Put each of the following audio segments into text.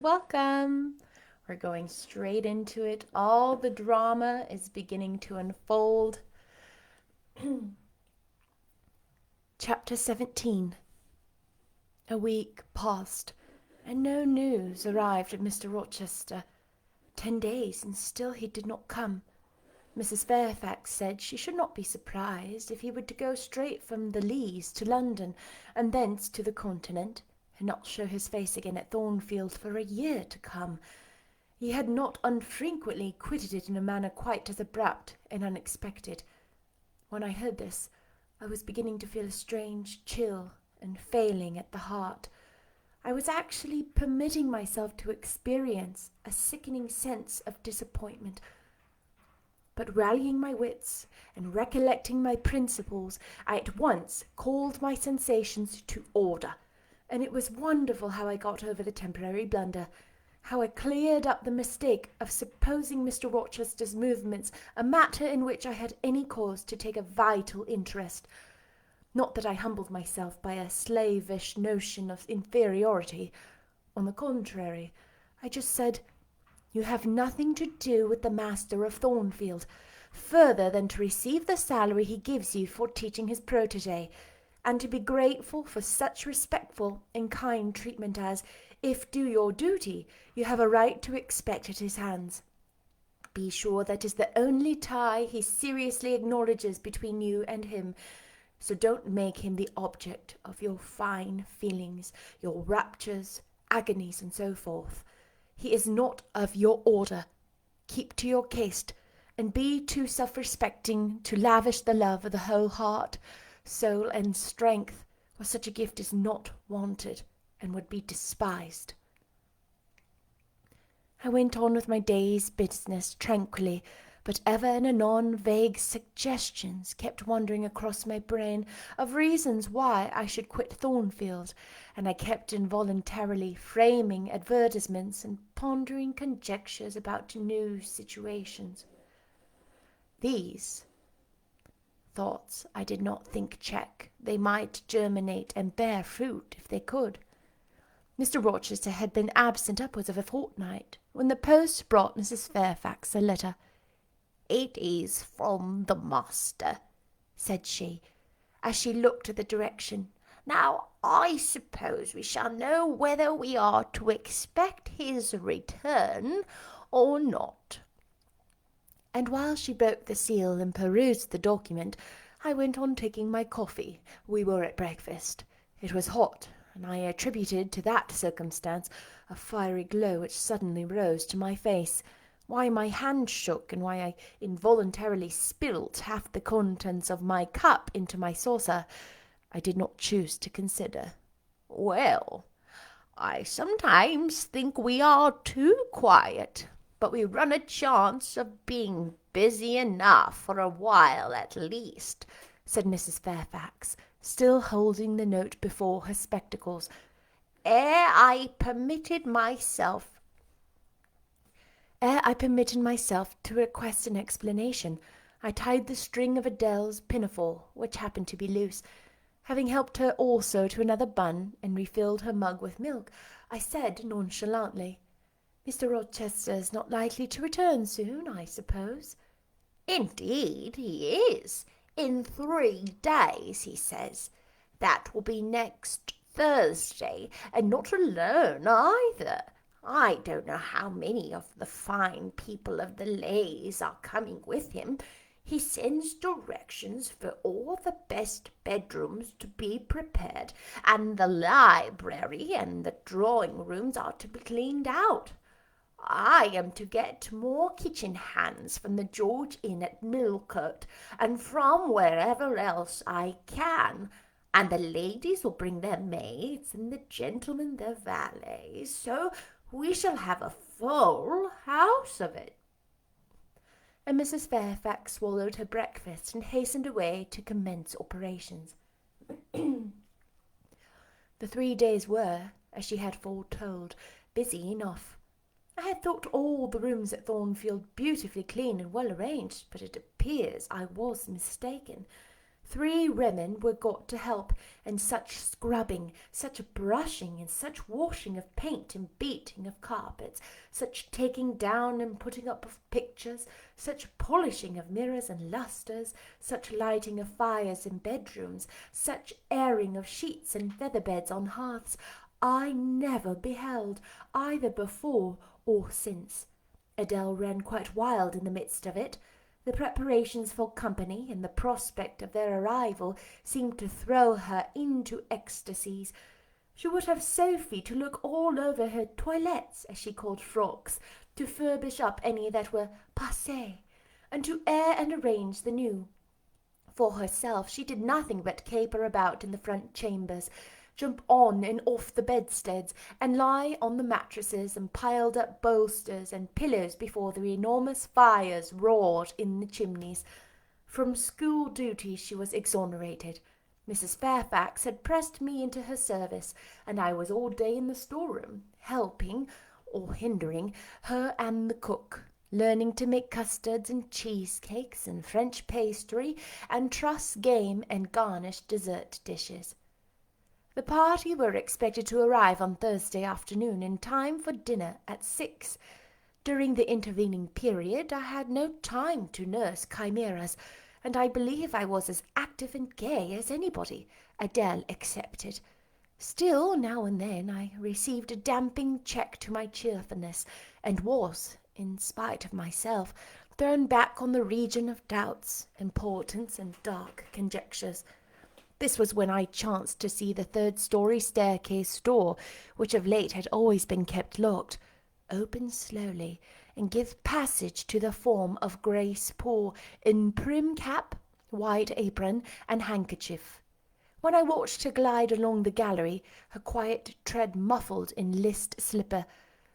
Welcome. We're going straight into it. All the drama is beginning to unfold. Chapter 17. A week passed, and no news arrived at Mr. Rochester. 10 days, and still he did not come. Mrs. Fairfax said she should not be surprised if he were to go straight from the Leas to London, and thence to the Continent, and not show his face again at Thornfield for a year to come. He had not unfrequently quitted it in a manner quite as abrupt and unexpected. When I heard this, I was beginning to feel a strange chill and failing at the heart. I was actually permitting myself to experience a sickening sense of disappointment. But rallying my wits and recollecting my principles, I at once called my sensations to order, and it was wonderful how I got over the temporary blunder, how I cleared up the mistake of supposing Mr. Rochester's movements a matter in which I had any cause to take a vital interest. Not that I humbled myself by a slavish notion of inferiority. On the contrary, I just said, "You have nothing to do with the master of Thornfield, further than to receive the salary he gives you for teaching his protege, and to be grateful for such respectful and kind treatment as, if do your duty, you have a right to expect at his hands. Be sure that is the only tie he seriously acknowledges between you and him, so don't make him the object of your fine feelings, your raptures, agonies, and so forth. He is not of your order. Keep to your caste, and be too self-respecting to lavish the love of the whole heart, soul, and strength, where such a gift is not wanted, and would be despised." I went on with my day's business tranquilly, but ever and anon vague suggestions kept wandering across my brain of reasons why I should quit Thornfield, and I kept involuntarily framing advertisements and pondering conjectures about new situations. These thoughts I did not think check. They might germinate and bear fruit if they could. Mr. Rochester had been absent upwards of a fortnight, when the post brought Mrs. Fairfax a letter. "It is from the master," said she, as she looked at the direction. "Now, I suppose we shall know whether we are to expect his return or not." And while she broke the seal and perused the document, I went on taking my coffee. We were at breakfast. It was hot, and I attributed to that circumstance a fiery glow which suddenly rose to my face. Why my hand shook, and why I involuntarily spilt half the contents of my cup into my saucer, I did not choose to consider. "Well, I sometimes think we are too quiet, but we run a chance of being busy enough for a while at least," said Mrs. Fairfax, still holding the note before her spectacles. Ere I permitted myself to request an explanation, I tied the string of Adele's pinafore, which happened to be loose. Having helped her also to another bun and refilled her mug with milk, I said nonchalantly, "Mr. Rochester is not likely to return soon, I suppose?" "Indeed he is. In 3 days, he says. That will be next Thursday, and not alone either. I don't know how many of the fine people of the Leas are coming with him. He sends directions for all the best bedrooms to be prepared, and the library and the drawing-rooms are to be cleaned out. I am to get more kitchen hands from the George Inn at Millcote, and from wherever else I can, and the ladies will bring their maids, and the gentlemen their valets, so we shall have a full house of it." And Mrs. Fairfax swallowed her breakfast and hastened away to commence operations. The 3 days were, as she had foretold, busy enough. I had thought all the rooms at Thornfield beautifully clean and well arranged, but it appears I was mistaken. 3 women were got to help, and such scrubbing, such brushing, and such washing of paint and beating of carpets, such taking down and putting up of pictures, such polishing of mirrors and lustres, such lighting of fires in bedrooms, such airing of sheets and feather-beds on hearths, I never beheld, either before or since. Adele ran quite wild in the midst of it. The preparations for company and the prospect of their arrival seemed to throw her into ecstasies. She would have Sophie to look all over her toilettes, as she called frocks, to furbish up any that were passé, and to air and arrange the new. For herself, she did nothing but caper about in the front chambers, jump on and off the bedsteads, and lie on the mattresses and piled up bolsters and pillows before the enormous fires roared in the chimneys. From school duties she was exonerated. Mrs. Fairfax had pressed me into her service, and I was all day in the storeroom, helping, or hindering, her and the cook, learning to make custards and cheesecakes and French pastry and truss game and garnished dessert dishes. The party were expected to arrive on Thursday afternoon in time for dinner at 6. During the intervening period I had no time to nurse chimeras, and I believe I was as active and gay as anybody, Adele excepted. Still, now and then I received a damping check to my cheerfulness, and was, in spite of myself, thrown back on the region of doubts and portents and dark conjectures. This was when I chanced to see the 3rd-story staircase door, which of late had always been kept locked, open slowly, and give passage to the form of Grace Poole in prim cap, white apron, and handkerchief. When I watched her glide along the gallery, her quiet tread muffled in list slipper,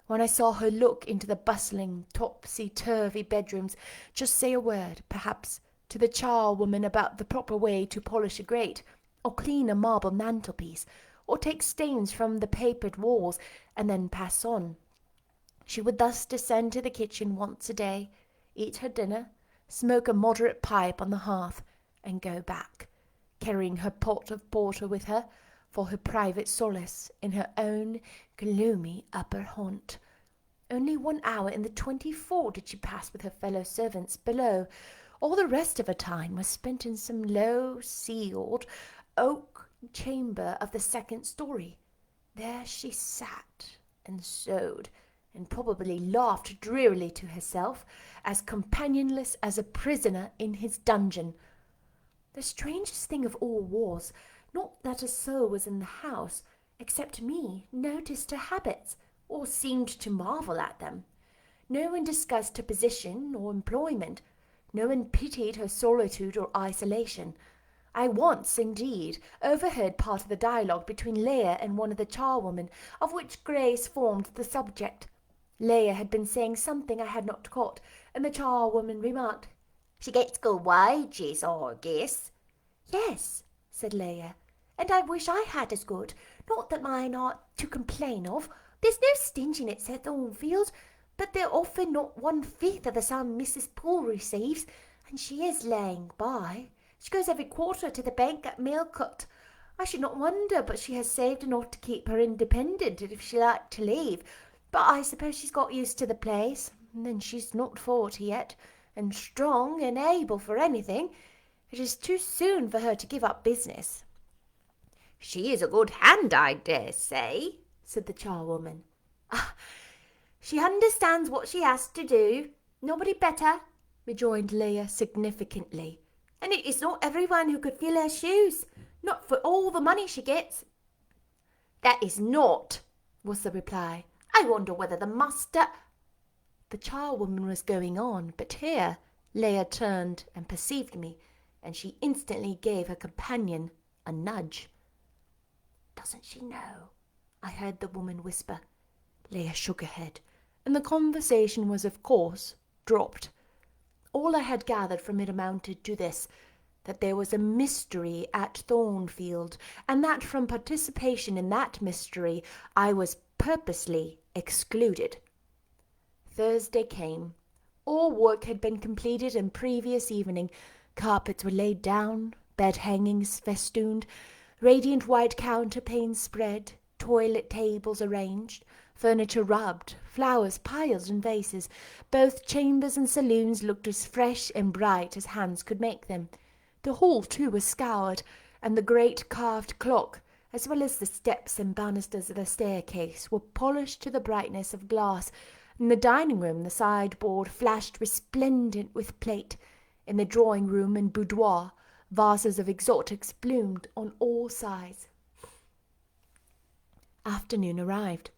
when I saw her look into the bustling, topsy-turvy bedrooms, just say a word, perhaps, to the charwoman about the proper way to polish a grate, or clean a marble mantelpiece, or take stains from the papered walls, and then pass on. She would thus descend to the kitchen once a day, eat her dinner, smoke a moderate pipe on the hearth, and go back, carrying her pot of porter with her, for her private solace in her own gloomy upper haunt. Only 1 hour in the 24 did she pass with her fellow servants below. All the rest of her time was spent in some low, ceiled, oak chamber of the 2nd story. There she sat and sewed, and probably laughed drearily to herself, as companionless as a prisoner in his dungeon. The strangest thing of all was, not that a soul was in the house, except me, noticed her habits, or seemed to marvel at them. No one discussed her position or employment. No one pitied her solitude or isolation. I once, indeed, overheard part of the dialogue between Leah and one of the charwomen, of which Grace formed the subject. Leah had been saying something I had not caught, and the charwoman remarked, "She gets good wages, I guess." "Yes," said Leah, "and I wish I had as good. Not that mine are to complain of. There's no stinginess at Thornfield, but they're often not 1/5 of the sum Mrs. Poole receives, and she is laying by. She goes every quarter to the bank at Millcote. I should not wonder but she has saved enough to keep her independent if she liked to leave, but I suppose she's got used to the place, and then she's not 40 yet, and strong and able for anything. It is too soon for her to give up business." "She is a good hand, I dare say," said the charwoman. "Ah, she understands what she has to do. Nobody better," rejoined Leah significantly. "And it is not everyone who could fill her shoes, not for all the money she gets." "That is not," was the reply. "I wonder whether the master—" The charwoman was going on, but here Leah turned and perceived me, and she instantly gave her companion a nudge. "Doesn't she know?" I heard the woman whisper. Leah shook her head, and the conversation was, of course, dropped. All I had gathered from it amounted to this, that there was a mystery at Thornfield, and that from participation in that mystery I was purposely excluded. Thursday came. All work had been completed in previous evening. Carpets were laid down, bed hangings festooned, radiant white counterpanes spread, toilet tables arranged, furniture rubbed, flowers piled in vases. Both chambers and saloons looked as fresh and bright as hands could make them. The hall, too, was scoured, and the great carved clock, as well as the steps and banisters of the staircase, were polished to the brightness of glass. In the dining room the sideboard flashed resplendent with plate. In the drawing room and boudoir, vases of exotics bloomed on all sides. Afternoon arrived.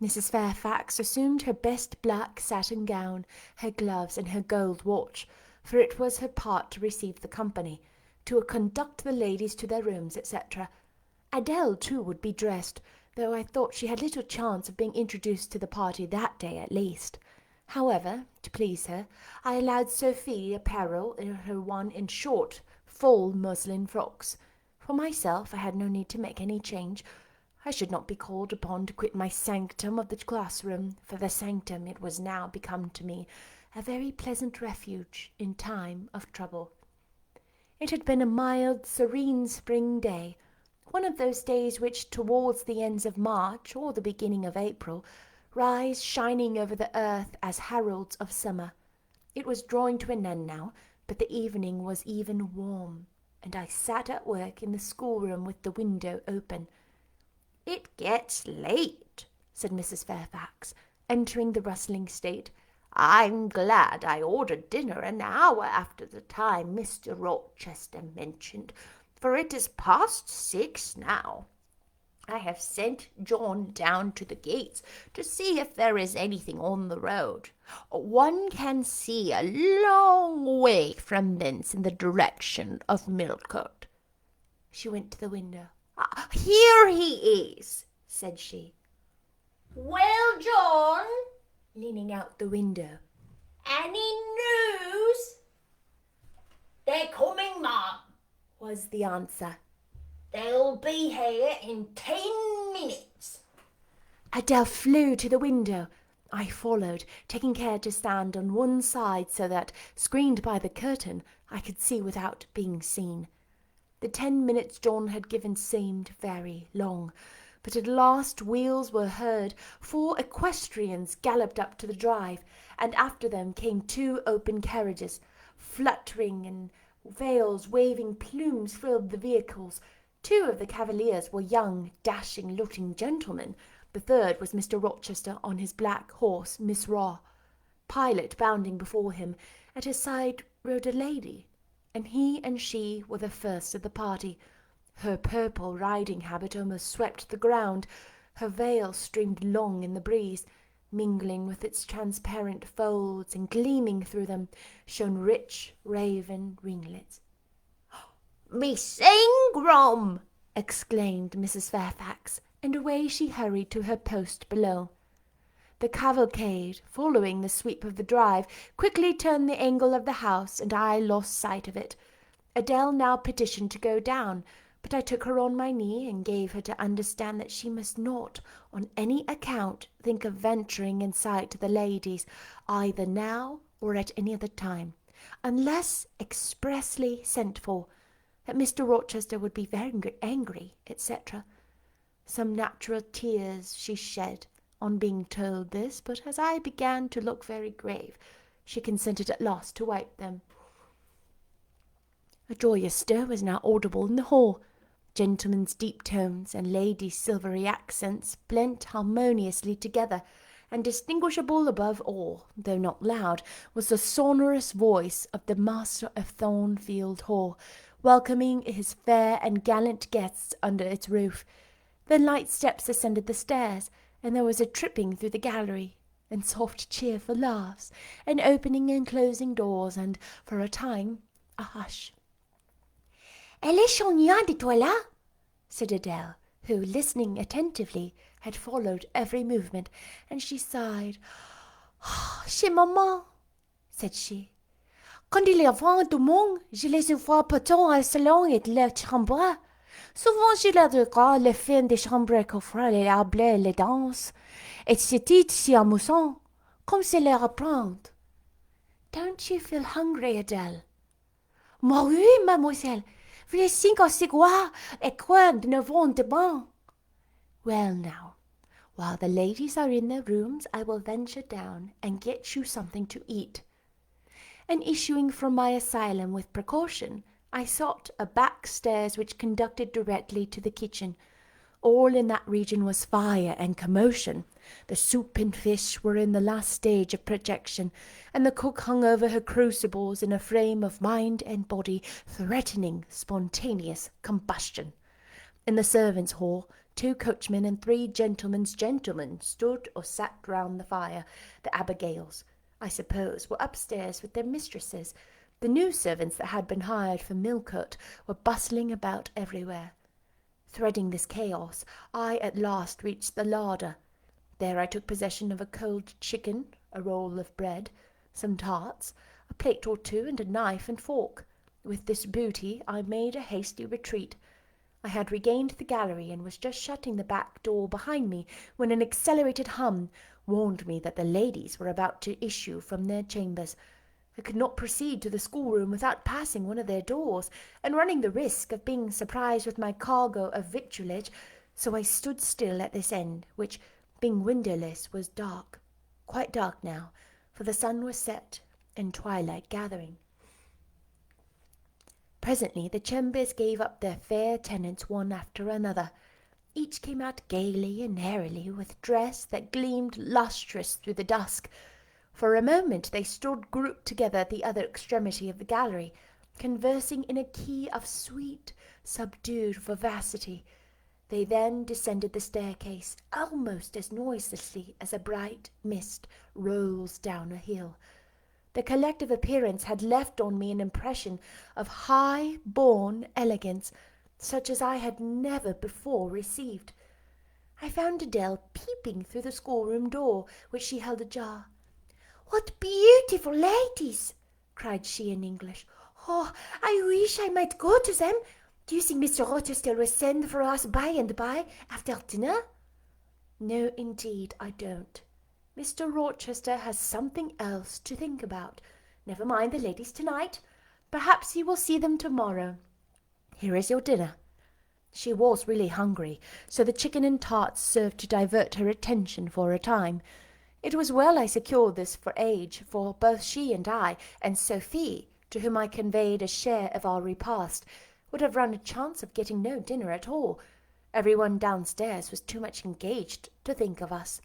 Mrs. Fairfax assumed her best black satin gown, her gloves, and her gold watch, for it was her part to receive the company, to conduct the ladies to their rooms, etc. Adele, too, would be dressed, though I thought she had little chance of being introduced to the party that day at least. However, to please her, I allowed Sophie apparel in her one in short, full muslin frocks. For myself, I had no need to make any change. I should not be called upon to quit my sanctum of the classroom, for the sanctum it was now become to me, a very pleasant refuge in time of trouble. It had been a mild, serene spring day, one of those days which, towards the ends of March or the beginning of April, rise shining over the earth as heralds of summer. It was drawing to an end now, but the evening was even warm, and I sat at work in the schoolroom with the window open. "It gets late," said Mrs. Fairfax, entering the rustling state. "I'm glad I ordered dinner an hour after the time Mr. Rochester mentioned, for it is past 6 now. I have sent John down to the gates to see if there is anything on the road. One can see a long way from thence in the direction of Millcote." She went to the window. "Here he is," said she. "Well, John," leaning out the window, "any news?" "They're coming, ma'am," was the answer. "They'll be here in 10 minutes." Adele flew to the window. I followed, taking care to stand on one side so that, screened by the curtain, I could see without being seen. The 10 minutes John had given seemed very long, but at last wheels were heard, 4 equestrians galloped up to the drive, and after them came 2 open carriages. Fluttering and veils waving plumes filled the vehicles. 2 of the cavaliers were young, dashing-looking gentlemen. The third was Mr. Rochester on his black horse, Miss Raw. Pilot bounding before him, at his side rode a lady, and he and she were the first of the party. Her purple riding habit almost swept the ground. Her veil streamed long in the breeze. Mingling with its transparent folds and gleaming through them, shone rich raven ringlets. "Miss Ingram!" exclaimed Mrs. Fairfax, and away she hurried to her post below. The cavalcade, following the sweep of the drive, quickly turned the angle of the house, and I lost sight of it. Adele now petitioned to go down, but I took her on my knee and gave her to understand that she must not, on any account, think of venturing in sight of the ladies, either now or at any other time, unless expressly sent for, that Mr. Rochester would be very angry, etc. Some natural tears she shed on being told this, but as I began to look very grave, she consented at last to wipe them. A joyous stir was now audible in the hall. Gentlemen's deep tones and ladies' silvery accents blent harmoniously together, and distinguishable above all, though not loud, was the sonorous voice of the master of Thornfield Hall, welcoming his fair and gallant guests under its roof. Then light steps ascended the stairs, and there was a tripping through the gallery, and soft cheerful laughs, and opening and closing doors, and, for a time, a hush. "Elle est chagnon de toi là?" said Adele, who, listening attentively, had followed every movement, and she sighed. "Chez maman," said she. "Quand il y a du monde, je les vois pourtant au salon et de la chambre. Souvent je leur regarde les films de chambre qu'offrent les arbres et les danses, et c'est si amusant, comme c'est leur apprendre." "Don't you feel hungry, Adele?" "Moi oui, mademoiselle. les 5 ou 6 mois, et quand ne vont demain. Well now, while the ladies are in their rooms, I will venture down and get you something to eat. And issuing from my asylum with precaution, I sought a back stairs which conducted directly to the kitchen. All in that region was fire and commotion. The soup and fish were in the last stage of projection, and the cook hung over her crucibles in a frame of mind and body threatening spontaneous combustion. In the servants' hall, 2 coachmen and 3 gentlemen's gentlemen stood or sat round the fire. The Abigails, I suppose, were upstairs with their mistresses. The new servants that had been hired for Millcote were bustling about everywhere. Threading this chaos, I at last reached the larder. There I took possession of a cold chicken, a roll of bread, some tarts, a plate or 2, and a knife and fork. With this booty I made a hasty retreat. I had regained the gallery and was just shutting the back door behind me when an accelerated hum warned me that the ladies were about to issue from their chambers. I could not proceed to the schoolroom without passing one of their doors, and running the risk of being surprised with my cargo of victuallage, so I stood still at this end, which, being windowless, was dark, quite dark now, for the sun was set and twilight gathering. Presently the chambers gave up their fair tenants one after another. Each came out gaily and airily, with dress that gleamed lustrous through the dusk. For a moment they stood grouped together at the other extremity of the gallery, conversing in a key of sweet, subdued vivacity. They then descended the staircase, almost as noiselessly as a bright mist rolls down a hill. The collective appearance had left on me an impression of high-born elegance, such as I had never before received. I found Adele peeping through the schoolroom door, which she held ajar. "What beautiful ladies!" cried she in English. "Oh, I wish I might go to them. Do you think Mr. Rochester will send for us by and by, after dinner?" "No, indeed, I don't. Mr. Rochester has something else to think about. Never mind the ladies tonight. Perhaps you will see them tomorrow. Here is your dinner." She was really hungry, so the chicken and tarts served to divert her attention for a time. It was well I secured this for age, for both she and I, and Sophie, to whom I conveyed a share of our repast, would have run a chance of getting no dinner at all. Everyone downstairs was too much engaged to think of us.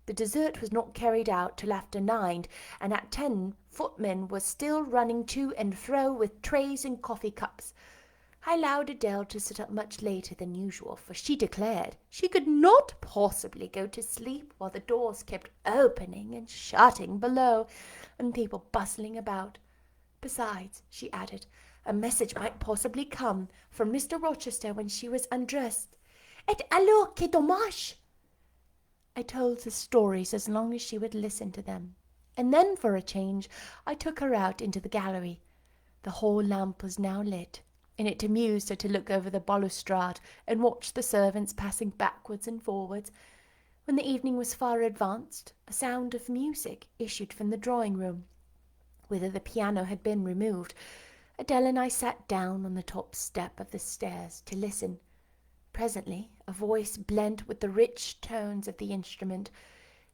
The dessert was not carried out till after 9, and at 10 footmen were still running to and fro with trays and coffee cups. I allowed Adele to sit up much later than usual, for she declared she could not possibly go to sleep while the doors kept opening and shutting below, and people bustling about. Besides, she added, a message might possibly come from Mr. Rochester when she was undressed. "Et alors, que dommage!" I told the stories as long as she would listen to them, and then, for a change, I took her out into the gallery. The hall lamp was now lit, and it amused her to look over the balustrade and watch the servants passing backwards and forwards. When the evening was far advanced, a sound of music issued from the drawing-room, whither the piano had been removed. Adele and I sat down on the top step of the stairs to listen. Presently a voice blent with the rich tones of the instrument.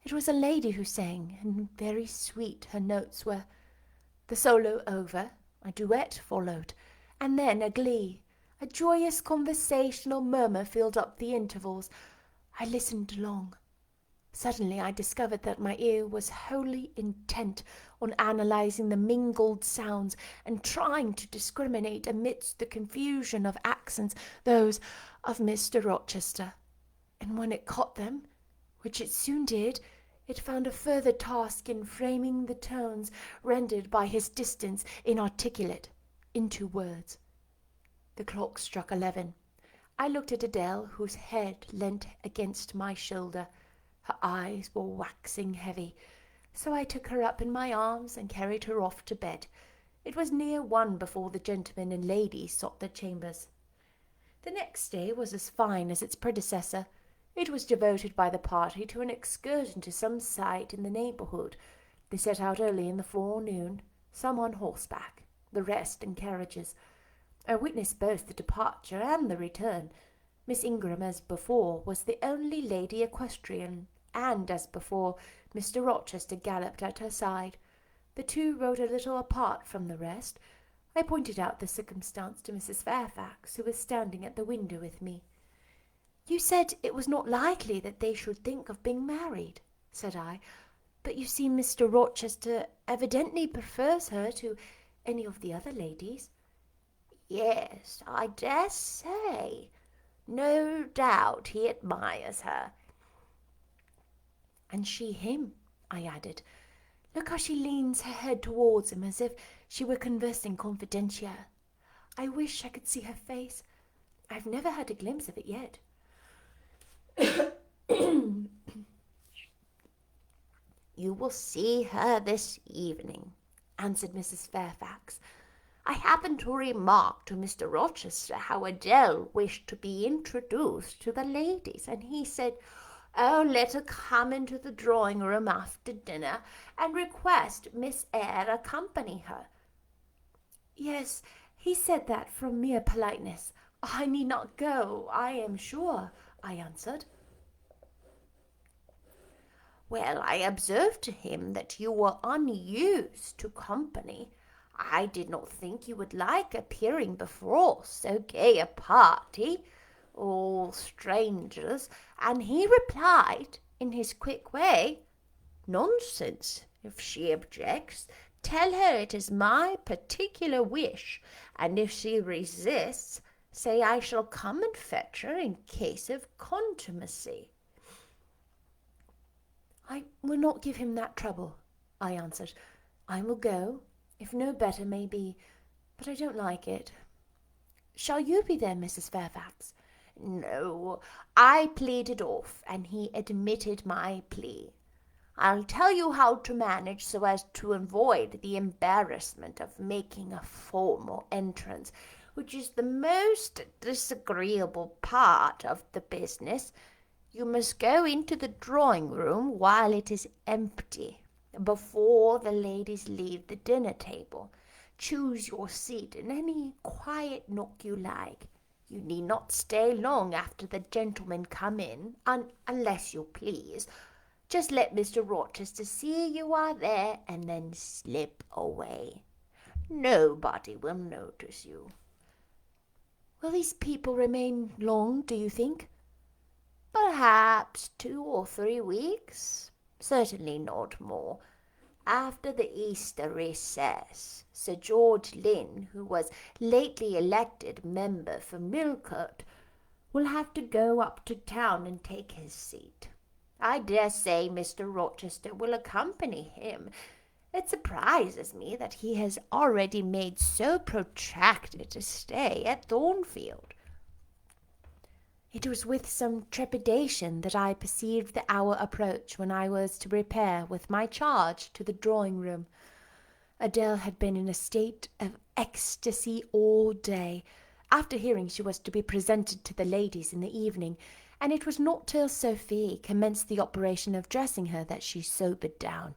It was a lady who sang, and very sweet her notes were. The solo over, a duet followed, and then a glee. A joyous conversational murmur filled up the intervals. I listened long. Suddenly I discovered that my ear was wholly intent on analyzing the mingled sounds and trying to discriminate amidst the confusion of accents those of Mr. Rochester. And when it caught them, which it soon did, it found a further task in framing the tones rendered by his distance inarticulate into words. The clock struck 11. I looked at Adele, whose head leant against my shoulder. Her eyes were waxing heavy, so I took her up in my arms and carried her off to bed. It was near 1 before the gentlemen and ladies sought their chambers. The next day was as fine as its predecessor. It was devoted by the party to an excursion to some site in the neighbourhood. They set out early in the forenoon, some on horseback, the rest in carriages. I witnessed both the departure and the return. Miss Ingram, as before, was the only lady equestrian, and, as before, Mr. Rochester galloped at her side. The two rode a little apart from the rest. I pointed out the circumstance to Mrs. Fairfax, who was standing at the window with me. "You said it was not likely that they should think of being married," said I, "but you see Mr. Rochester evidently prefers her to any of the other ladies." "Yes, I dare say. No doubt he admires her." "And she him," I added. "Look how she leans her head towards him as if she were conversing confidential. I wish I could see her face. I've never had a glimpse of it yet." "You will see her this evening," answered Mrs. Fairfax. "I happened to remark to Mr. Rochester how Adele wished to be introduced to the ladies, and he said, 'Oh, let her come into the drawing-room after dinner and request Miss Eyre accompany her.'" "Yes, he said that from mere politeness. I need not go, I am sure," I answered. "Well, I observed to him that you were unused to company. I did not think you would like appearing before so gay a party, all strangers, and he replied, in his quick way, 'Nonsense. If she objects, tell her it is my particular wish, and if she resists, say I shall come and fetch her in case of contumacy.'" "I will not give him that trouble," I answered. "I will go, if no better may be, but I don't like it. Shall you be there, Mrs. Fairfax?" "No, I pleaded off, and he admitted my plea. I'll tell you how to manage so as to avoid the embarrassment of making a formal entrance, which is the most disagreeable part of the business. You must go into the drawing-room while it is empty, before the ladies leave the dinner-table. Choose your seat in any quiet nook you like. You need not stay long after the gentlemen come in, unless you please. Just let Mr. Rochester see you are there, and then slip away. Nobody will notice you." "Will these people remain long, do you think?" "Perhaps 2 or 3 weeks. Certainly not more. After the Easter recess, Sir George Lynn, who was lately elected member for Millcote, will have to go up to town and take his seat. I dare say Mr. Rochester will accompany him. It surprises me that he has already made so protracted a stay at Thornfield." It was with some trepidation that I perceived the hour approach when I was to repair with my charge to the drawing-room. Adele had been in a state of ecstasy all day, after hearing she was to be presented to the ladies in the evening, and it was not till Sophie commenced the operation of dressing her that she sobered down.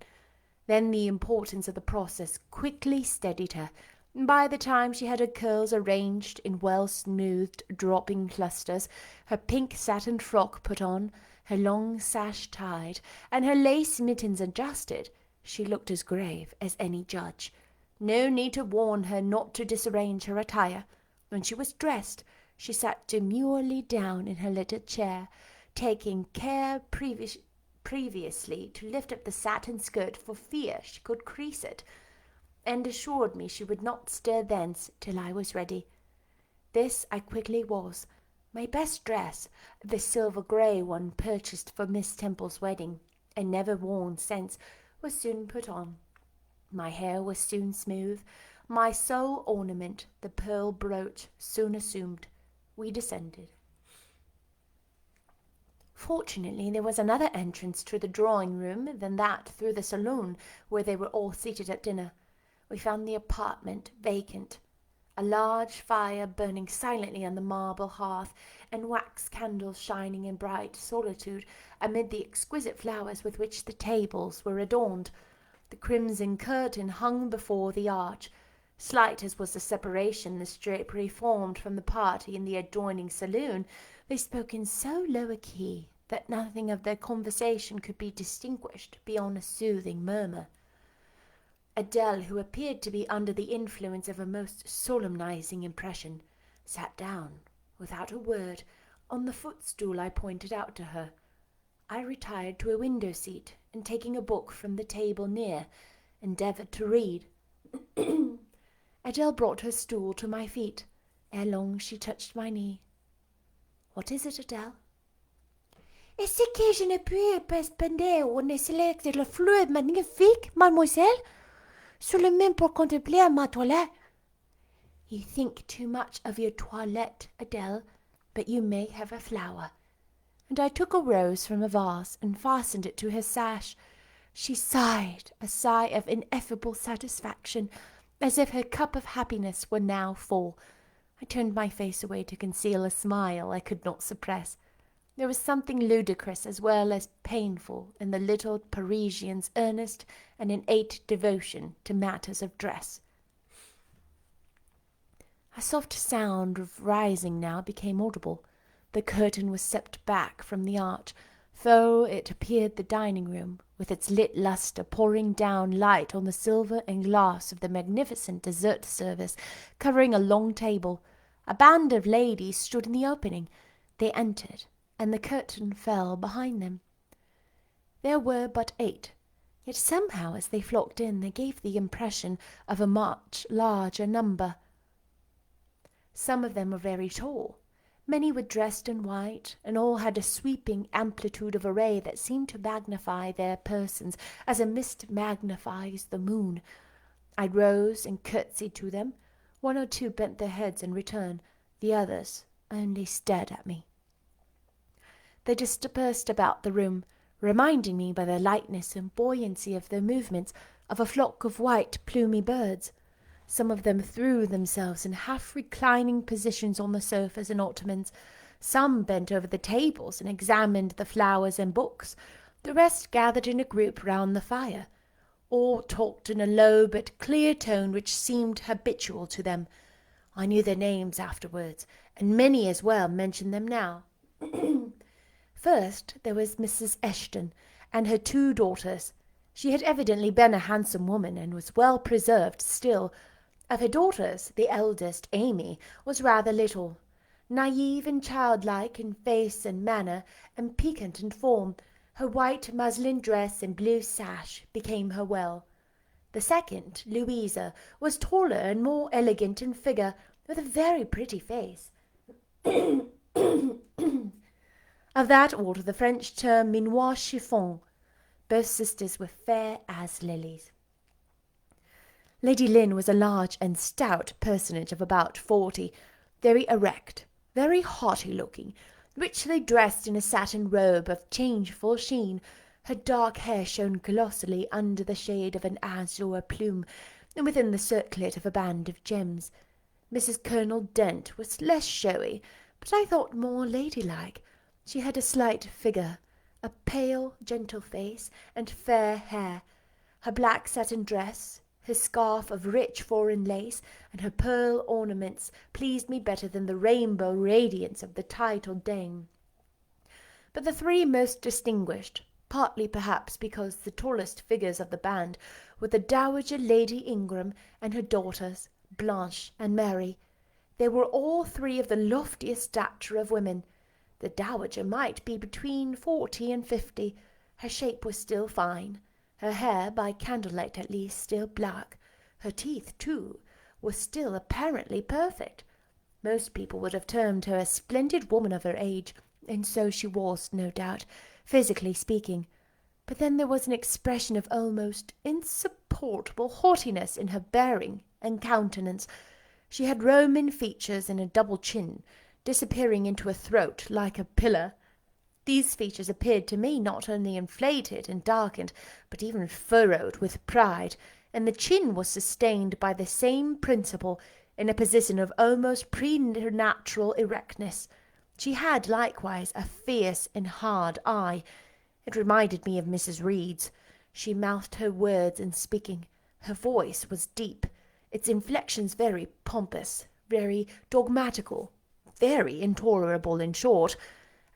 Then the importance of the process quickly steadied her. By the time she had her curls arranged in well-smoothed dropping clusters, her pink satin frock put on, her long sash tied, and her lace mittens adjusted, she looked as grave as any judge. No need to warn her not to disarrange her attire. When she was dressed, she sat demurely down in her little chair, taking care previously to lift up the satin skirt for fear she could crease it, and assured me she would not stir thence till I was ready. This I quickly was. My best dress, the silver grey one purchased for Miss Temple's wedding, and never worn since, was soon put on. My hair was soon smooth. My sole ornament, the pearl brooch, soon assumed. We descended. Fortunately, there was another entrance to the drawing-room than that through the saloon, where they were all seated at dinner. We found the apartment vacant, a large fire burning silently on the marble hearth, and wax candles shining in bright solitude amid the exquisite flowers with which the tables were adorned. The crimson curtain hung before the arch. Slight as was the separation this drapery formed from the party in the adjoining saloon, they spoke in so low a key that nothing of their conversation could be distinguished beyond a soothing murmur. Adele, who appeared to be under the influence of a most solemnizing impression, sat down, without a word, on the footstool I pointed out to her. I retired to a window seat, and taking a book from the table near, endeavoured to read. Adele brought her stool to my feet. Ere long she touched my knee. "What is it, Adele?" Est-ce que je ne puis pas spender une select de la fleur magnifique, mademoiselle, seulement pour contempler ma toilette? You think too much of your toilette, Adele, but you may have a flower. And I took a rose from a vase and fastened it to her sash. She sighed a sigh of ineffable satisfaction, as if her cup of happiness were now full. I turned my face away to conceal a smile I could not suppress. There was something ludicrous as well as painful in the little Parisian's earnest and innate devotion to matters of dress. A soft sound of rising now became audible. The curtain was stepped back from the arch, though it appeared the dining-room, with its lit lustre pouring down light on the silver and glass of the magnificent dessert service, covering a long table. A band of ladies stood in the opening. They entered, and the curtain fell behind them. There were but 8, yet somehow as they flocked in they gave the impression of a much larger number. Some of them were very tall. Many were dressed in white, and all had a sweeping amplitude of array that seemed to magnify their persons as a mist magnifies the moon. I rose and curtsied to them. 1 or 2 bent their heads in return. The others only stared at me. They dispersed about the room, reminding me by the lightness and buoyancy of their movements of a flock of white plumy birds. Some of them threw themselves in half-reclining positions on the sofas and ottomans. Some bent over the tables and examined the flowers and books. The rest gathered in a group round the fire. All talked in a low but clear tone which seemed habitual to them. I knew their names afterwards, and many as well mentioned them now. First there was Mrs. Eshton and her 2 daughters. She had evidently been a handsome woman, and was well preserved still. Of her daughters, the eldest, Amy, was rather little, naive and childlike in face and manner, and piquant in form. Her white muslin dress and blue sash became her well. The second, Louisa, was taller and more elegant in figure, with a very pretty face. Of that order the French term minois chiffon. Both sisters were fair as lilies. Lady Lynn was a large and stout personage of about 40, very erect, very haughty-looking, richly dressed in a satin robe of changeful sheen. Her dark hair shone colossally under the shade of an azure plume, and within the circlet of a band of gems. Mrs. Colonel Dent was less showy, but I thought more ladylike. She had a slight figure, a pale, gentle face, and fair hair. Her black satin dress, her scarf of rich foreign lace, and her pearl ornaments pleased me better than the rainbow radiance of the titled dame. But the 3 most distinguished, partly perhaps because the tallest figures of the band, were the Dowager Lady Ingram and her daughters, Blanche and Mary. They were all 3 of the loftiest stature of women. The Dowager might be between 40 and 50. Her shape was still fine. Her hair, by candlelight at least, still black. Her teeth, too, were still apparently perfect. Most people would have termed her a splendid woman of her age, and so she was, no doubt, physically speaking. But then there was an expression of almost insupportable haughtiness in her bearing and countenance. She had Roman features and a double chin, disappearing into a throat like a pillar. These features appeared to me not only inflated and darkened, but even furrowed with pride, and the chin was sustained by the same principle in a position of almost preternatural erectness. She had likewise a fierce and hard eye. It reminded me of Mrs. Reed's. She mouthed her words in speaking. Her voice was deep. its inflections very pompous, very dogmatical, very intolerable, in short.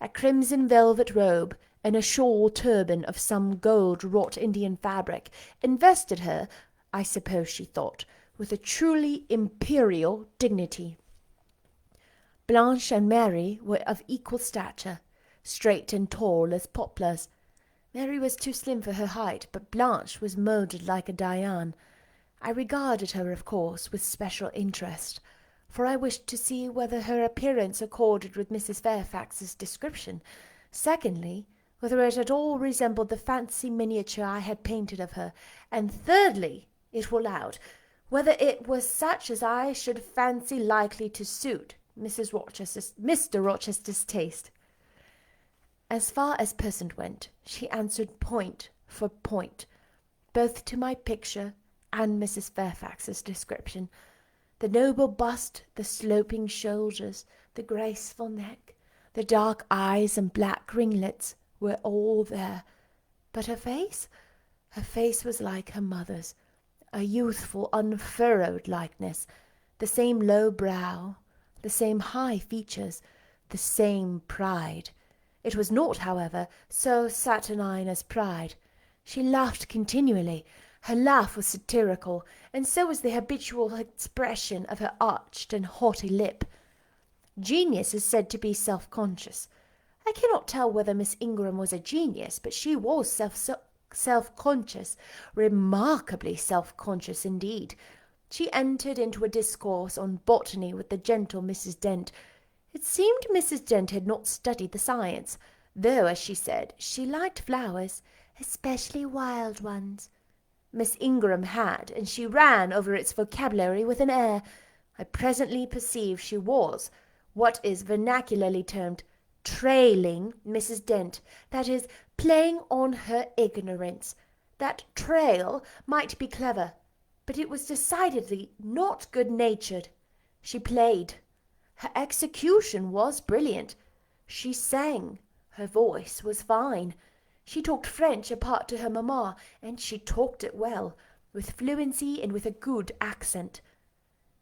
A crimson velvet robe and a shawl turban of some gold-wrought Indian fabric invested her, I suppose she thought, with a truly imperial dignity. Blanche and Mary were of equal stature, straight and tall as poplars. Mary was too slim for her height, but Blanche was moulded like a Dian. I regarded her, of course, with special interest, for I wished to see whether her appearance accorded with Mrs. Fairfax's description. Secondly, whether it at all resembled the fancy miniature I had painted of her. And thirdly, it will out, whether it was such as I should fancy likely to suit Mr. Rochester's taste. As far as person went, she answered point for point, both to my picture and Mrs. Fairfax's description. The noble bust, the sloping shoulders, the graceful neck, the dark eyes and black ringlets were all there. But her face? Her face was like her mother's, a youthful, unfurrowed likeness, the same low brow, the same high features, the same pride. It was not, however, so saturnine as pride. She laughed continually. Her laugh was satirical, and so was the habitual expression of her arched and haughty lip. Genius is said to be self-conscious. I cannot tell whether Miss Ingram was a genius, but she was self-conscious, remarkably self-conscious indeed. She entered into a discourse on botany with the gentle Mrs. Dent. It seemed Mrs. Dent had not studied the science, though, as she said, she liked flowers, especially wild ones. Miss Ingram had, and she ran over its vocabulary with an air. I presently perceived she was what is vernacularly termed trailing Mrs. Dent, that is, playing on her ignorance. That trail might be clever, but it was decidedly not good-natured. She played. Her execution was brilliant. She sang. Her voice was fine. She talked French apart to her mamma, and she talked it well, with fluency and with a good accent.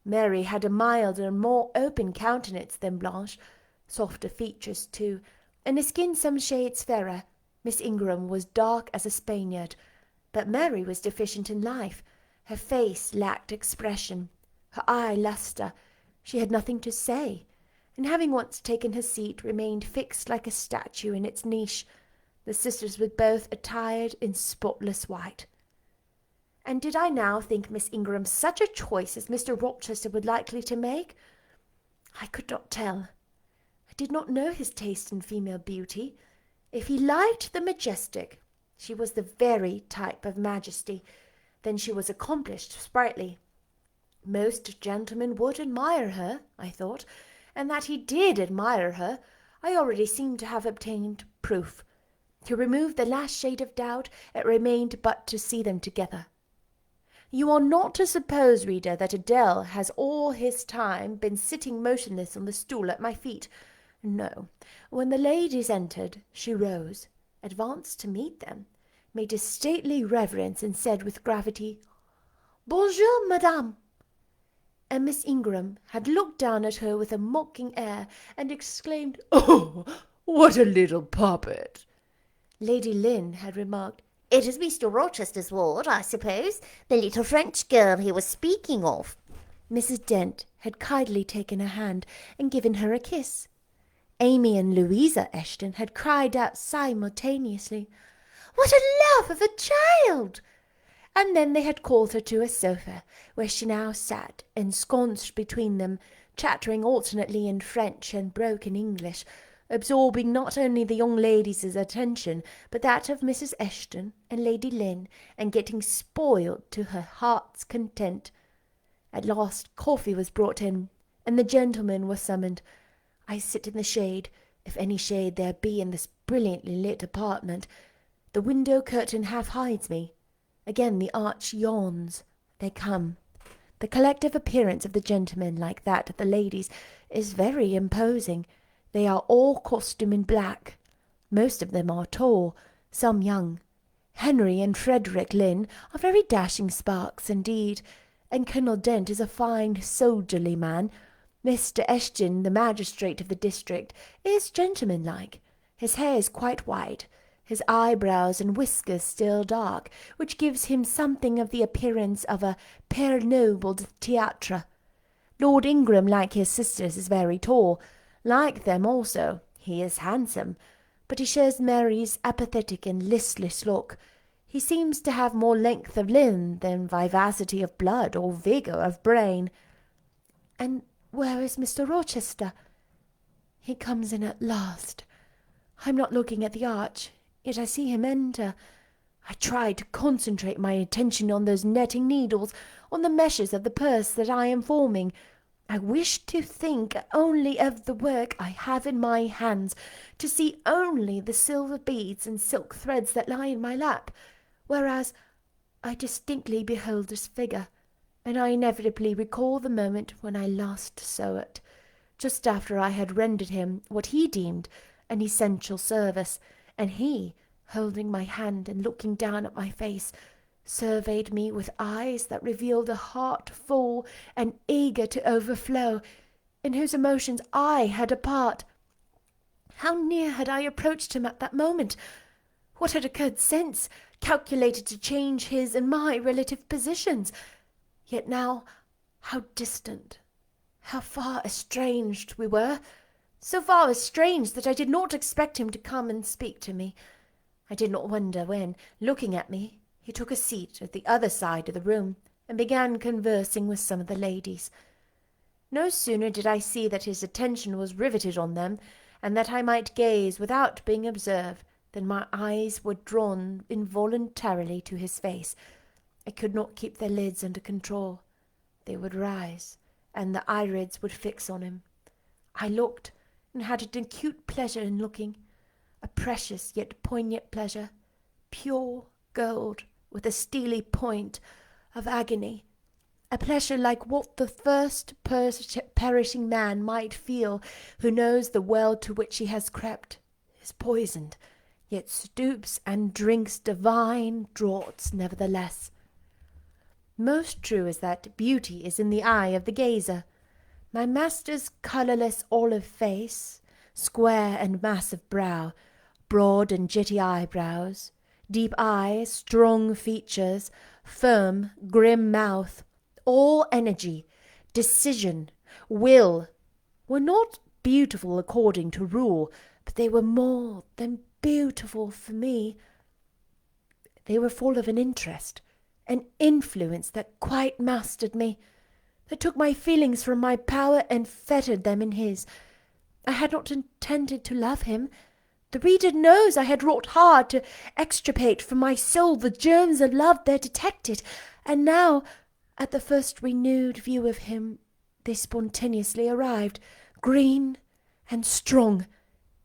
Mary had a milder and more open countenance than Blanche, softer features too, and a skin some shades fairer. Miss Ingram was dark as a Spaniard, but Mary was deficient in life. Her face lacked expression, her eye lustre. She had nothing to say, and having once taken her seat, remained fixed like a statue in its niche. The sisters were both attired in spotless white. And did I now think Miss Ingram such a choice as Mr. Rochester would likely to make? I could not tell. I did not know his taste in female beauty. If he liked the majestic, she was the very type of majesty. Then she was accomplished, sprightly. Most gentlemen would admire her, I thought, and that he did admire her, I already seemed to have obtained proof. To remove the last shade of doubt, it remained but to see them together. You are not to suppose, reader, that Adele has all his time been sitting motionless on the stool at my feet. No. When the ladies entered, she rose, advanced to meet them, made a stately reverence, and said with gravity, "Bonjour, madame." And Miss Ingram had looked down at her with a mocking air, and exclaimed, "Oh, what a little puppet!" Lady Lynn had remarked, "It is Mr. Rochester's ward, I suppose, the little French girl he was speaking of." Mrs. Dent had kindly taken her hand and given her a kiss. Amy and Louisa Eshton had cried out simultaneously, "What a love of a child!" And then they had called her to a sofa, where she now sat, ensconced between them, chattering alternately in French and broken English, absorbing not only the young ladies' attention, but that of Mrs. Eshton and Lady Lynn, and getting spoiled to her heart's content. At last coffee was brought in, and the gentlemen were summoned. I sit in the shade, if any shade there be in this brilliantly lit apartment. The window curtain half hides me. Again the arch yawns. They come. The collective appearance of the gentlemen, like that of the ladies, is very imposing. They are all costumed in black. Most of them are tall, some young. Henry and Frederick Lynn are very dashing sparks indeed, and Colonel Dent is a fine, soldierly man. Mr. Eshton, the magistrate of the district, is gentlemanlike. His hair is quite white, his eyebrows and whiskers still dark, which gives him something of the appearance of a Père Noble de Théâtre. Lord Ingram, like his sisters, is very tall. Like them also, he is handsome, but he shares Mary's apathetic and listless look. He seems to have more length of limb than vivacity of blood or vigour of brain. And where is Mr. Rochester? He comes in at last. I'm not looking at the arch, yet I see him enter. I try to concentrate my attention on those netting needles, on the meshes of the purse that I am forming. I wish to think only of the work I have in my hands, to see only the silver beads and silk threads that lie in my lap, whereas I distinctly behold his figure, and I inevitably recall the moment when I last saw it, just after I had rendered him what he deemed an essential service, and he, holding my hand and looking down at my face, surveyed me with eyes that revealed a heart full and eager to overflow, in whose emotions I had a part. How near had I approached him at that moment? What had occurred since, calculated to change his and my relative positions? Yet now, how distant, how far estranged we were! So far estranged that I did not expect him to come and speak to me. I did not wonder when, looking at me, he took a seat at the other side of the room and began conversing with some of the ladies. No sooner did I see that his attention was riveted on them, and that I might gaze without being observed, than my eyes were drawn involuntarily to his face. I could not keep their lids under control. They would rise, and the irids would fix on him. I looked, and had an acute pleasure in looking, a precious yet poignant pleasure, pure gold, with a steely point of agony, a pleasure like what the first perishing man might feel who knows the well to which he has crept is poisoned, yet stoops and drinks divine draughts nevertheless. Most true is that beauty is in the eye of the gazer. My master's colourless olive face, square and massive brow, broad and jetty eyebrows, deep eyes, strong features, firm, grim mouth, all energy, decision, will, were not beautiful according to rule, but they were more than beautiful for me. They were full of an interest, an influence that quite mastered me, that took my feelings from my power and fettered them in his. I had not intended to love him. The reader knows I had wrought hard to extirpate from my soul the germs of love there detected, and now, at the first renewed view of him, they spontaneously arrived, green and strong.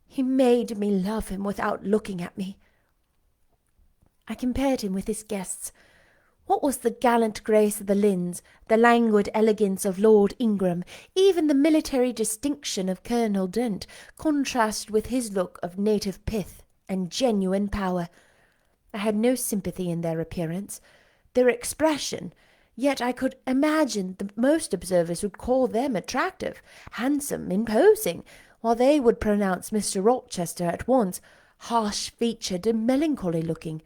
He made me love him without looking at me. I compared him with his guests. What was the gallant grace of the Lynns, the languid elegance of Lord Ingram, even the military distinction of Colonel Dent, contrasted with his look of native pith and genuine power? I had no sympathy in their appearance, their expression, yet I could imagine that most observers would call them attractive, handsome, imposing, while they would pronounce Mr. Rochester at once harsh-featured and melancholy-looking.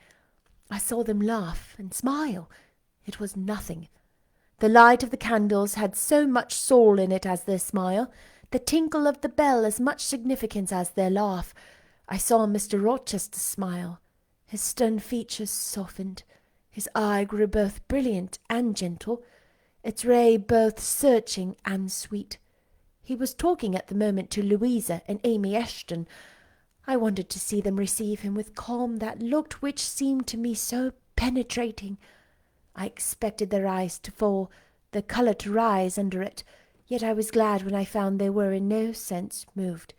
I saw them laugh and smile. It was nothing. The light of the candles had so much soul in it as their smile, the tinkle of the bell as much significance as their laugh. I saw Mr. Rochester smile. His stern features softened. His eye grew both brilliant and gentle, its ray both searching and sweet. He was talking at the moment to Louisa and Amy Eshton. I wanted to see them receive him with calm that looked which seemed to me so penetrating. I expected their eyes to fall, the colour to rise under it, yet I was glad when I found they were in no sense moved.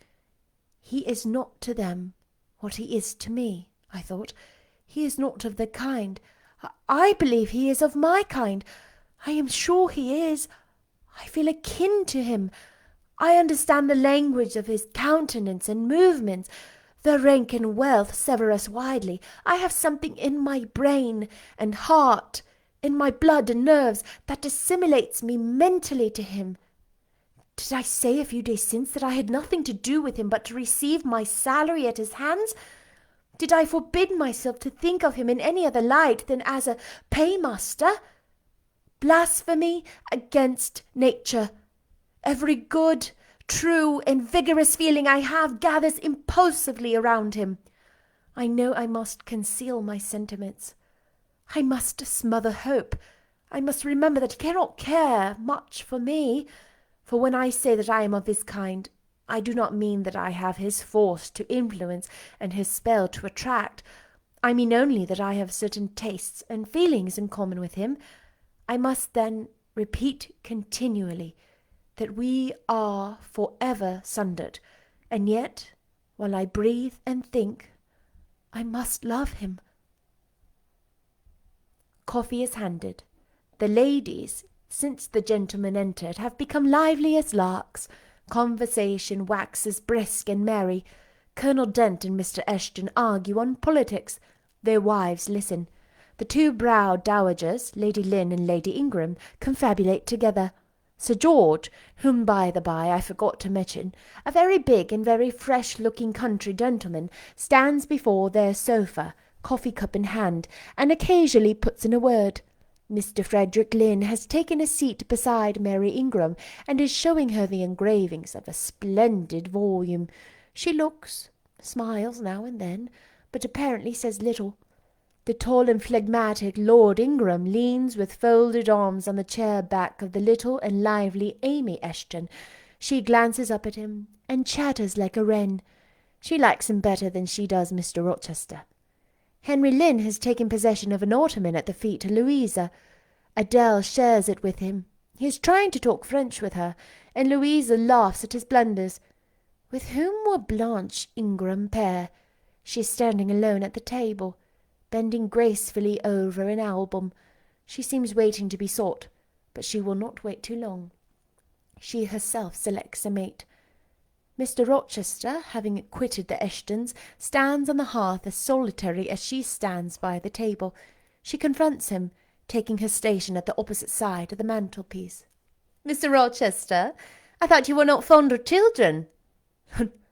He is not to them what he is to me, I thought. He is not of their kind. I believe he is of my kind. I am sure he is. I feel akin to him. I understand the language of his countenance and movements. Though rank and wealth sever us widely, I have something in my brain and heart in my blood and nerves that assimilates me mentally to him. Did I say a few days since that I had nothing to do with him but to receive my salary at his hands? Did I forbid myself to think of him in any other light than as a paymaster? Blasphemy against nature. Every good, true, and vigorous feeling I have gathers impulsively around him. I know I must conceal my sentiments. I must smother hope. I must remember that he cannot care much for me. For when I say that I am of his kind, I do not mean that I have his force to influence and his spell to attract. I mean only that I have certain tastes and feelings in common with him. I must then repeat continually that we are forever sundered, and yet, while I breathe and think, I must love him. Coffee is handed. The ladies, since the gentlemen entered, have become lively as larks. Conversation waxes brisk and merry. Colonel Dent and Mr. Eshton argue on politics. Their wives listen. The two browed dowagers, Lady Lynn and Lady Ingram, confabulate together. Sir George, whom by the by I forgot to mention, a very big and very fresh-looking country gentleman, stands before their sofa, coffee-cup in hand, and occasionally puts in a word. Mr. Frederick Lynn has taken a seat beside Mary Ingram, and is showing her the engravings of a splendid volume. She looks, smiles now and then, but apparently says little. The tall and phlegmatic Lord Ingram leans with folded arms on the chair back of the little and lively Amy Eshton. She glances up at him, and chatters like a wren. She likes him better than she does Mr. Rochester. Henry Lynn has taken possession of an ottoman at the feet of Louisa. Adele shares it with him. He is trying to talk French with her, and Louisa laughs at his blunders. With whom will Blanche Ingram pair? She is standing alone at the table, bending gracefully over an album. She seems waiting to be sought, but she will not wait too long. She herself selects a mate. Mr. Rochester, having quitted the Eshtons, stands on the hearth as solitary as she stands by the table. She confronts him, taking her station at the opposite side of the mantelpiece. "Mr. Rochester, I thought you were not fond of children."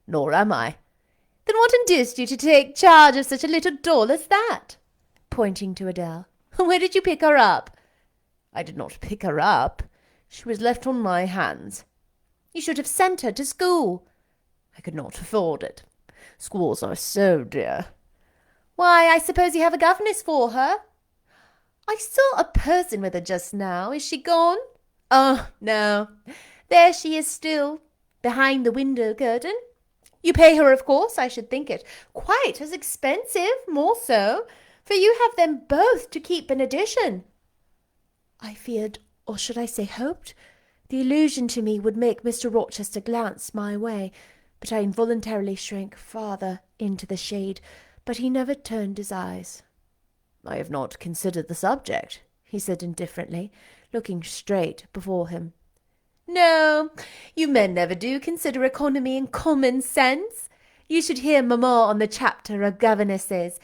"Nor am I." "Then what induced you to take charge of such a little doll as that?" Pointing to Adele. "Where did you pick her up?" "I did not pick her up. She was left on my hands." "You should have sent her to school." "I could not afford it. Schools are so dear." "Why, I suppose you have a governess for her?" "I saw a person with her just now. Is she gone?" "Oh, no. There she is still, behind the window curtain. You pay her, of course. I should think it quite as expensive, more so, for you have them both to keep in addition." I feared, or should I say hoped, the allusion to me would make Mr. Rochester glance my way, but I involuntarily shrank farther into the shade, but he never turned his eyes. "I have not considered the subject," he said indifferently, looking straight before him. "No, you men never do consider economy and common sense. You should hear mamma on the chapter of governesses.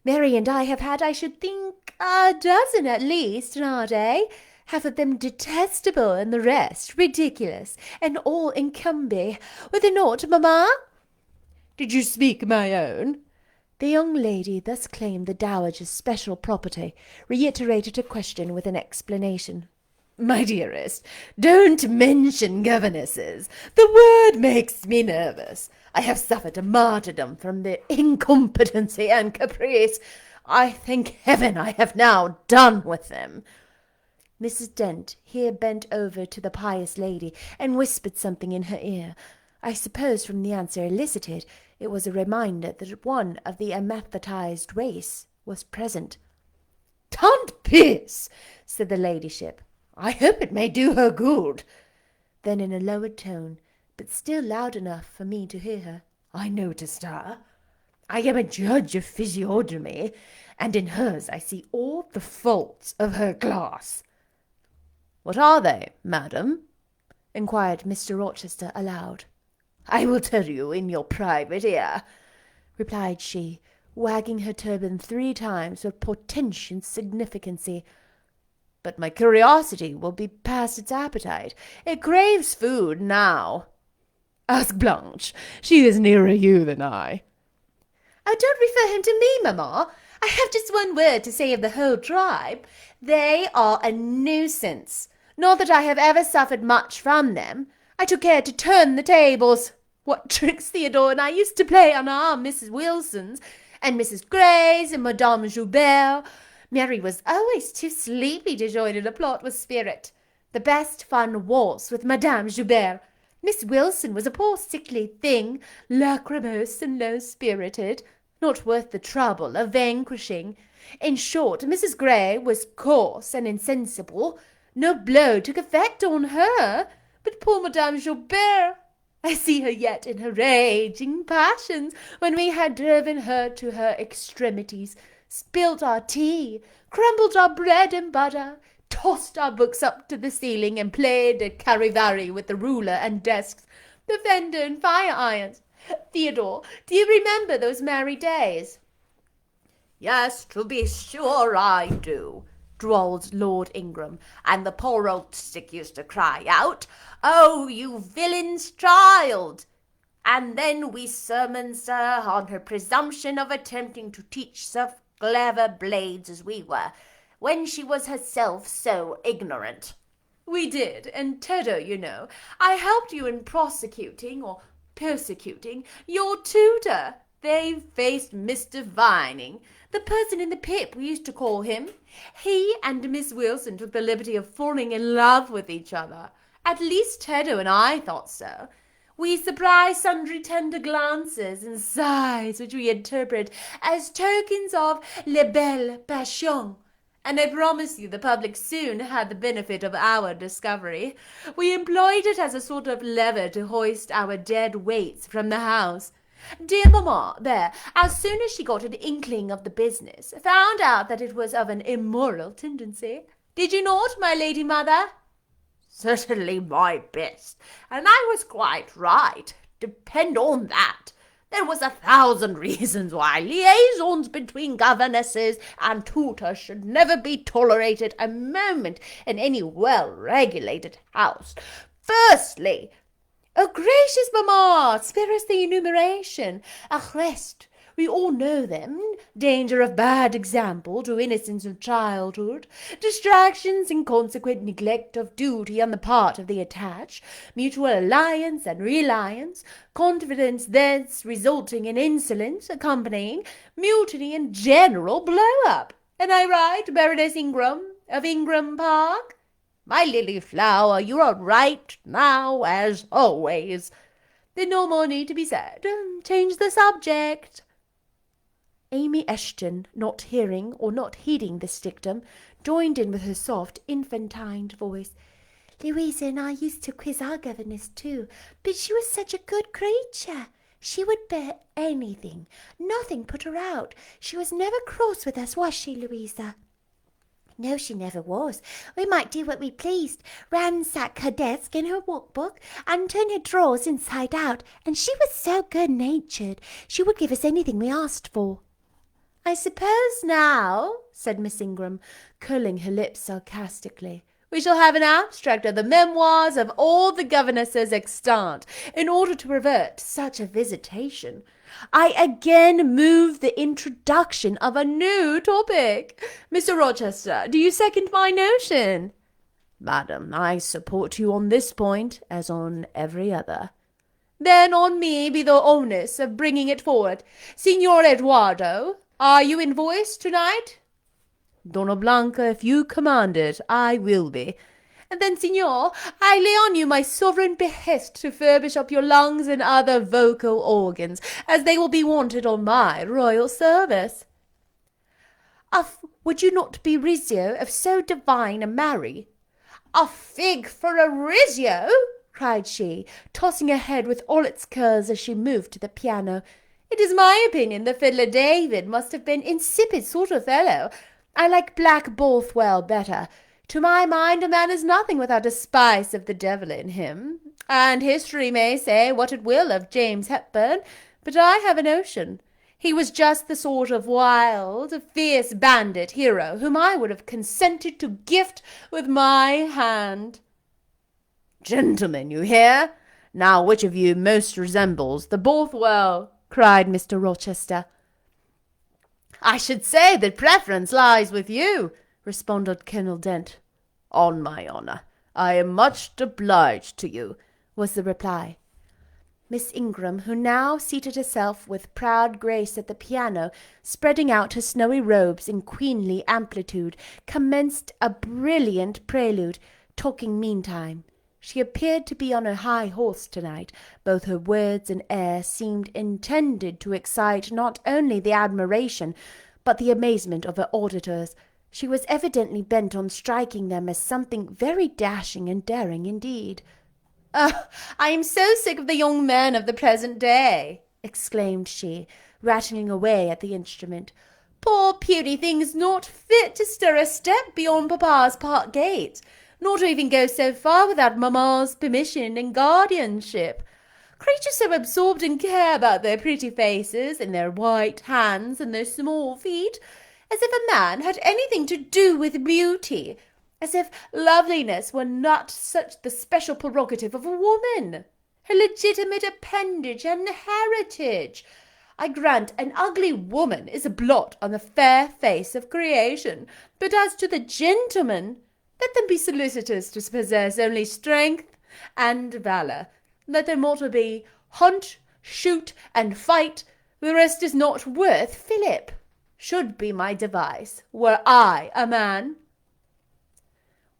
Mary and I have had, I should think, a dozen at least in our day, half of them detestable and the rest ridiculous, and all incumby. Were they not, mamma?" "Did you speak my own?" The young lady, thus claimed the dowager's special property, reiterated her question with an explanation. "My dearest, don't mention governesses. The word makes me nervous. I have suffered a martyrdom from their incompetency and caprice. I thank heaven I have now done with them." Mrs. Dent here bent over to the pious lady and whispered something in her ear. I suppose from the answer elicited, it was a reminder that one of the anathematized race was present. "Tant pis," said the ladyship. "I hope it may do her good." Then in a lowered tone, but still loud enough for me to hear her, "I noticed her. I am a judge of physiognomy, and in hers I see all the faults of her class." "What are they, madam?" inquired Mr. Rochester aloud. "I will tell you in your private ear," replied she, wagging her turban 3 times with portentous significancy. But my curiosity will be past its appetite. It craves food now. Ask Blanche. She is nearer you than I. Oh, don't refer him to me, Mamma. I have just one word to say of the whole tribe. They are a nuisance. Not that I have ever suffered much from them. I took care to turn the tables. What tricks Theodore and I used to play on our Mrs. Wilsons, and Mrs. Gray's, and Madame Joubert. Mary was always too sleepy to join in a plot with spirit. The best fun was with Madame Joubert. Miss Wilson was a poor sickly thing, lachrymose and low-spirited, not worth the trouble of vanquishing. In short, Mrs. Gray was coarse and insensible. No blow took effect on her, but poor Madame Joubert! I see her yet in her raging passions, when we had driven her to her extremities, spilt our tea, crumbled our bread and butter, tossed our books up to the ceiling, and played at charivari with the ruler and desks, the fender and fire-irons. Theodore, do you remember those merry days? Yes, to be sure I do, drawled Lord Ingram, and the poor old stick used to cry out, "Oh, you villain's child!" And then we sermoned her on her presumption of attempting to teach such clever blades as we were, when she was herself so ignorant. We did, and Teddo, you know, I helped you in prosecuting, or persecuting, your tutor. They faced Mr. Vining, the person in the pip we used to call him. He and Miss Wilson took the liberty of falling in love with each other. At least Teddo and I thought so. We surprised sundry tender glances and sighs which we interpret as tokens of la belle passion. And I promise you the public soon had the benefit of our discovery. We employed it as a sort of lever to hoist our dead weights from the house. Dear mamma, there, as soon as she got an inkling of the business, found out that it was of an immoral tendency. Did you not, my lady mother? Certainly, my best, and I was quite right. Depend on that. There was 1,000 reasons why liaisons between governesses and tutors should never be tolerated a moment in any well-regulated house. Firstly, Oh, gracious mamma, spare us the enumeration. Arrest, we all know them. Danger of bad example to innocence of childhood, distractions and consequent neglect of duty on the part of the attached, mutual alliance and reliance, confidence thence resulting in insolence accompanying, mutiny and general blow-up. Am I right, Baroness Ingram, of Ingram Park? My lily flower, you are right now, as always. Then no more need to be said. Change the subject. Amy Eshton, not hearing or not heeding this dictum, joined in with her soft, infantine voice. Louisa and I used to quiz our governess too, but she was such a good creature. She would bear anything. Nothing put her out. She was never cross with us, was she, Louisa? No, she never was. We might do what we pleased, ransack her desk and her workbook, and turn her drawers inside out, and she was so good-natured, she would give us anything we asked for. I suppose now, said Miss Ingram, curling her lips sarcastically, we shall have an abstract of the memoirs of all the governesses extant, in order to revert such a visitation. I again move the introduction of a new topic. Mr. Rochester, do you second my notion? Madam, I support you on this point, as on every other. Then on me be the onus of bringing it forward. Signor Eduardo, are you in voice to-night? Donna Blanca, if you command it, I will be. And then, signor, I lay on you my sovereign behest to furbish up your lungs and other vocal organs, as they will be wanted on my royal service. Would you not be Rizzio of so divine a Mary? A fig for a Rizzio, cried she, tossing her head with all its curls as she moved to the piano. It is my opinion the fiddler David must have been insipid sort of fellow. I like Black Bothwell better. To my mind, a man is nothing without a spice of the devil in him, and history may say what it will of James Hepburn, but I have a notion. He was just the sort of wild, fierce bandit hero whom I would have consented to gift with my hand. Gentlemen, you hear? Now which of you most resembles the Bothwell? Cried Mr. Rochester. I should say that preference lies with you, responded Colonel Dent. On my honour, I am much obliged to you, was the reply. Miss Ingram, who now seated herself with proud grace at the piano, spreading out her snowy robes in queenly amplitude, commenced a brilliant prelude, talking meantime. She appeared to be on her high horse tonight. Both her words and air seemed intended to excite not only the admiration, but the amazement of her auditors. She was evidently bent on striking them as something very dashing and daring indeed. "Oh, I am so sick of the young men of the present day," exclaimed she, rattling away at the instrument. "Poor puny things not fit to stir a step beyond papa's park gate, nor to even go so far without mamma's permission and guardianship. Creatures so absorbed in care about their pretty faces, and their white hands, and their small feet, as if a man had anything to do with beauty, as if loveliness were not such the special prerogative of a woman, her legitimate appendage and heritage. I grant an ugly woman is a blot on the fair face of creation, but as to the gentlemen, let them be solicitous to possess only strength and valour. Let their motto be, hunt, shoot, and fight. The rest is not worth Philip, should be my device, were I a man.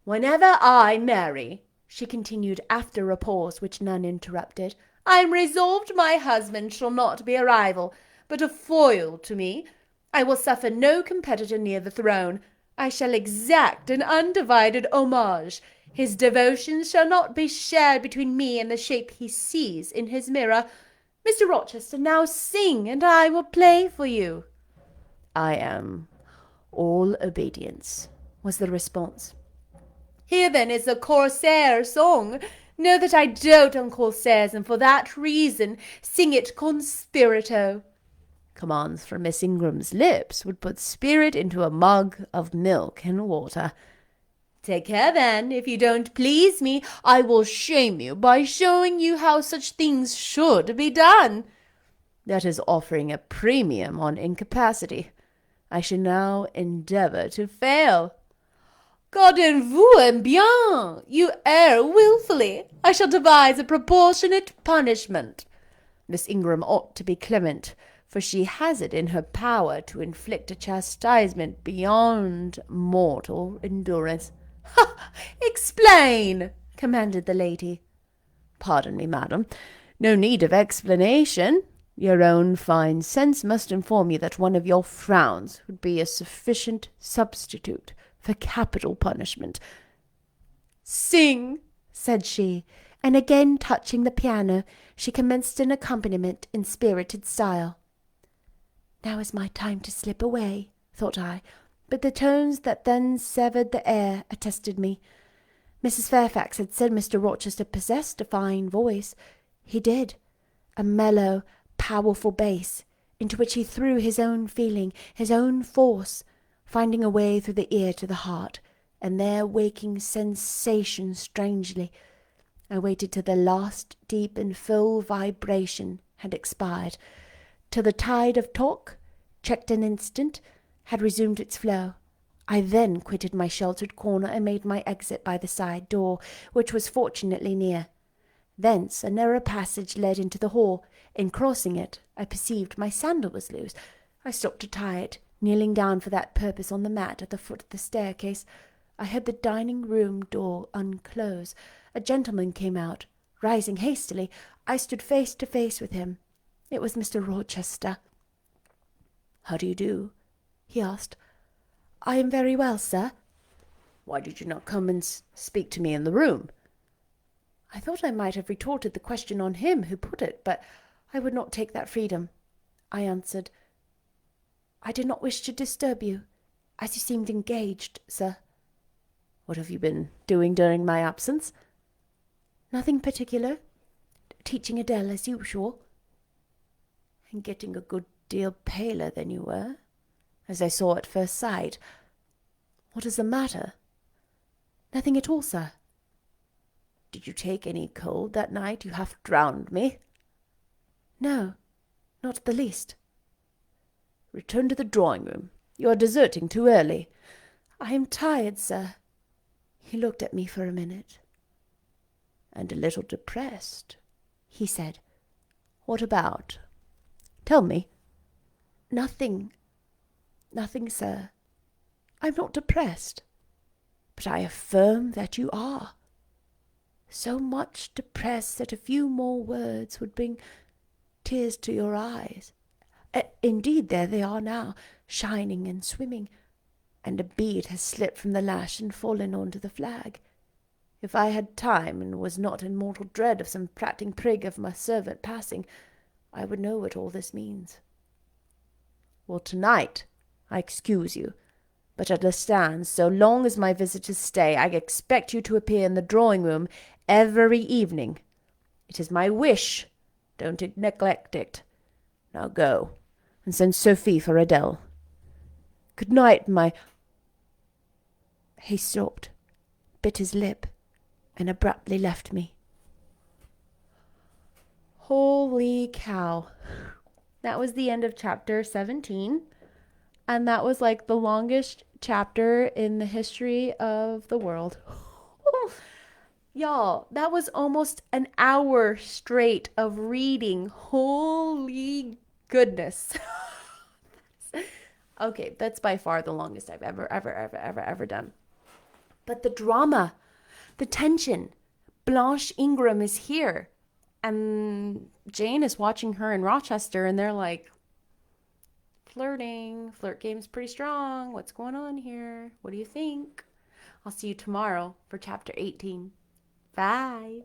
Whenever I marry," she continued after a pause which none interrupted, "I am resolved my husband shall not be a rival, but a foil to me. I will suffer no competitor near the throne. I shall exact an undivided homage. His devotion shall not be shared between me and the shape he sees in his mirror. Mr. Rochester, now sing, and I will play for you." "I am all obedience," was the response. "Here then is a corsair song. Know that I dote on corsairs, and for that reason sing it con spirito." Commands from Miss Ingram's lips would put spirit into a mug of milk and water. "Take care, then. If you don't please me, I will shame you by showing you how such things should be done." "That is offering a premium on incapacity. I shall now endeavour to fail." "Gardez-vous en bien. You err wilfully. I shall devise a proportionate punishment." Miss Ingram ought to be clement, for she has it in her power to inflict a chastisement beyond mortal endurance. "Ha! Explain," commanded the lady. "Pardon me, madam. No need of explanation. Your own fine sense must inform you that one of your frowns would be a sufficient substitute for capital punishment." "Sing," said she, and again touching the piano, she commenced an accompaniment in spirited style. Now is my time to slip away, thought I, but the tones that then severed the air attested me. Mrs. Fairfax had said Mr. Rochester possessed a fine voice. He did, a mellow, powerful bass, into which he threw his own feeling, his own force, finding a way through the ear to the heart, and there waking sensation strangely. I waited till the last deep and full vibration had expired, till the tide of talk, checked an instant, had resumed its flow. I then quitted my sheltered corner and made my exit by the side door, which was fortunately near. Thence a narrow passage led into the hall. In crossing it, I perceived my sandal was loose. I stopped to tie it, kneeling down for that purpose on the mat at the foot of the staircase. I heard the dining-room door unclose. A gentleman came out. Rising hastily, I stood face to face with him. It was Mr. Rochester. "How do you do?" he asked. "I am very well, sir." "Why did you not come and speak to me in the room?" I thought I might have retorted the question on him who put it, but I would not take that freedom. I answered, "I did not wish to disturb you, as you seemed engaged, sir." "What have you been doing during my absence?" "Nothing particular. Teaching Adele as usual." "And getting a good deal paler than you were, as I saw at first sight. What is the matter?" "Nothing at all, sir." "Did you take any cold that night? You half drowned me." "No, not the least." "Return to the drawing-room. You are deserting too early." "I am tired, sir." He looked at me for a minute. "And a little depressed," he said. "What about? Tell me." "Nothing. Nothing, sir. I'm not depressed." "But I affirm that you are." "So much depressed that a few more words would bring tears to your eyes. Indeed, there they are now, shining and swimming, and a bead has slipped from the lash and fallen onto the flag. If I had time, and was not in mortal dread of some prating prig of my servant passing, I would know what all this means. Well, tonight I excuse you, but understand, so long as my visitors stay, I expect you to appear in the drawing-room every evening. It is my wish. Don't neglect it. Now go, and send Sophie for Adele. Good night, my—" He stopped, bit his lip, and abruptly left me. Holy cow. That was the end of chapter 17. And that was like the longest chapter in the history of the world. Y'all, that was almost an hour straight of reading. Holy goodness. Okay, that's by far the longest I've ever done. But the drama, the tension. Blanche Ingram is here, and Jane is watching her in Rochester, and they're like flirting. Flirt game's pretty strong. What's going on here? What do you think? I'll see you tomorrow for chapter 18. Bye.